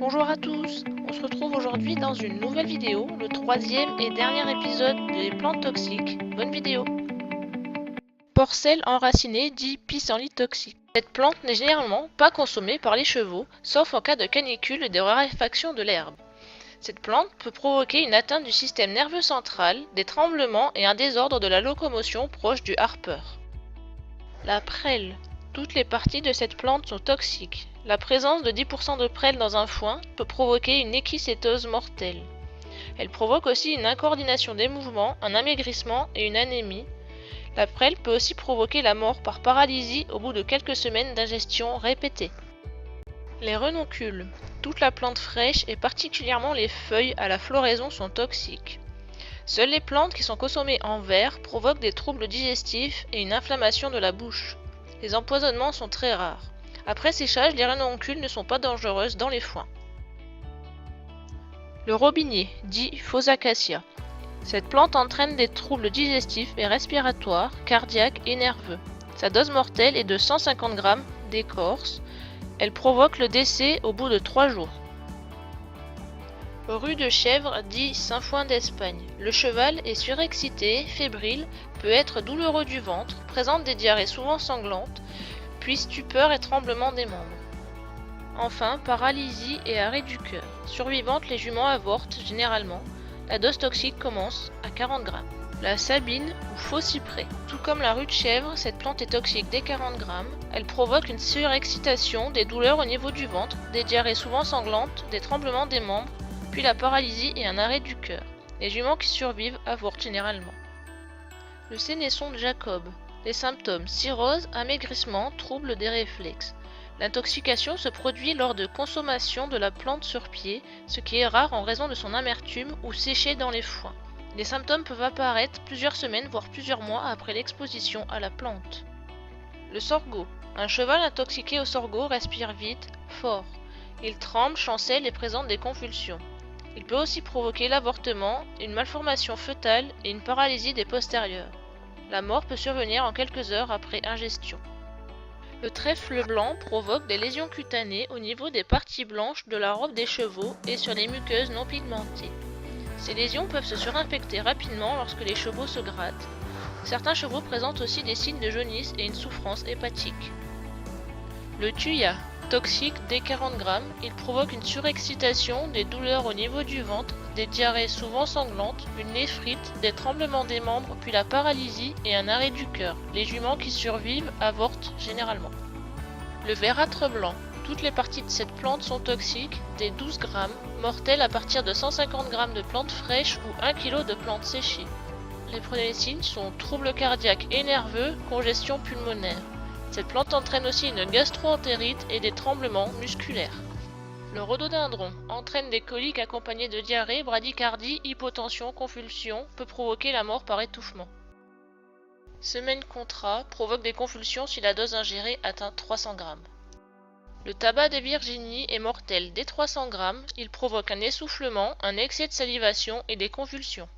Bonjour à tous, on se retrouve aujourd'hui dans une nouvelle vidéo, le troisième et dernier épisode des plantes toxiques. Bonne vidéo. Porcel enraciné dit pissenlit toxique. Cette plante n'est généralement pas consommée par les chevaux, sauf en cas de canicule et de raréfaction de l'herbe. Cette plante peut provoquer une atteinte du système nerveux central, des tremblements et un désordre de la locomotion proche du Harper. La prêle. Toutes les parties de cette plante sont toxiques. La présence de 10% de prêle dans un foin peut provoquer une équicétose mortelle. Elle provoque aussi une incoordination des mouvements, un amaigrissement et une anémie. La prêle peut aussi provoquer la mort par paralysie au bout de quelques semaines d'ingestion répétée. Les renoncules. Toute la plante fraîche et particulièrement les feuilles à la floraison sont toxiques. Seules les plantes qui sont consommées en verre provoquent des troubles digestifs et une inflammation de la bouche. Les empoisonnements sont très rares. Après séchage, les renoncules ne sont pas dangereuses dans les foins. Le robinier, dit Phothacacia. Cette plante entraîne des troubles digestifs et respiratoires, cardiaques et nerveux. Sa dose mortelle est de 150 g d'écorce. Elle provoque le décès au bout de 3 jours. Rue de chèvre dit Sainfoin d'Espagne. Le cheval est surexcité, fébrile, peut être douloureux du ventre, présente des diarrhées souvent sanglantes, puis stupeur et tremblement des membres. Enfin, paralysie et arrêt du cœur. Survivantes, les juments avortent généralement. La dose toxique commence à 40 g. La sabine ou faux cyprès. Tout comme la rue de chèvre, cette plante est toxique dès 40 g. Elle provoque une surexcitation, des douleurs au niveau du ventre, des diarrhées souvent sanglantes, des tremblements des membres, puis la paralysie et un arrêt du cœur. Les juments qui survivent avortent généralement. Le sénesson de Jacob. Les symptômes: cirrhose, amaigrissement, troubles des réflexes. L'intoxication se produit lors de consommation de la plante sur pied, ce qui est rare en raison de son amertume ou séchée dans les foins. Les symptômes peuvent apparaître plusieurs semaines voire plusieurs mois après l'exposition à la plante. Le sorgho. Un cheval intoxiqué au sorgho respire vite, fort. Il tremble, chancelle et présente des convulsions. Il peut aussi provoquer l'avortement, une malformation fœtale et une paralysie des postérieurs. La mort peut survenir en quelques heures après ingestion. Le trèfle blanc provoque des lésions cutanées au niveau des parties blanches de la robe des chevaux et sur les muqueuses non pigmentées. Ces lésions peuvent se surinfecter rapidement lorsque les chevaux se grattent. Certains chevaux présentent aussi des signes de jaunisse et une souffrance hépatique. Le thuya. Toxique dès 40 g, il provoque une surexcitation, des douleurs au niveau du ventre, des diarrhées souvent sanglantes, une néphrite, des tremblements des membres, puis la paralysie et un arrêt du cœur. Les juments qui survivent avortent généralement. Le vérâtre blanc. Toutes les parties de cette plante sont toxiques, dès 12 g, mortelles à partir de 150 g de plantes fraîches ou 1 kg de plantes séchées. Les premiers signes sont troubles cardiaques et nerveux, congestion pulmonaire. Cette plante entraîne aussi une gastro-entérite et des tremblements musculaires. Le rhododendron entraîne des coliques accompagnées de diarrhée, bradycardie, hypotension, convulsions, peut provoquer la mort par étouffement. Semaine contra provoque des convulsions si la dose ingérée atteint 300 g. Le tabac de Virginie est mortel dès 300 g, il provoque un essoufflement, un excès de salivation et des convulsions.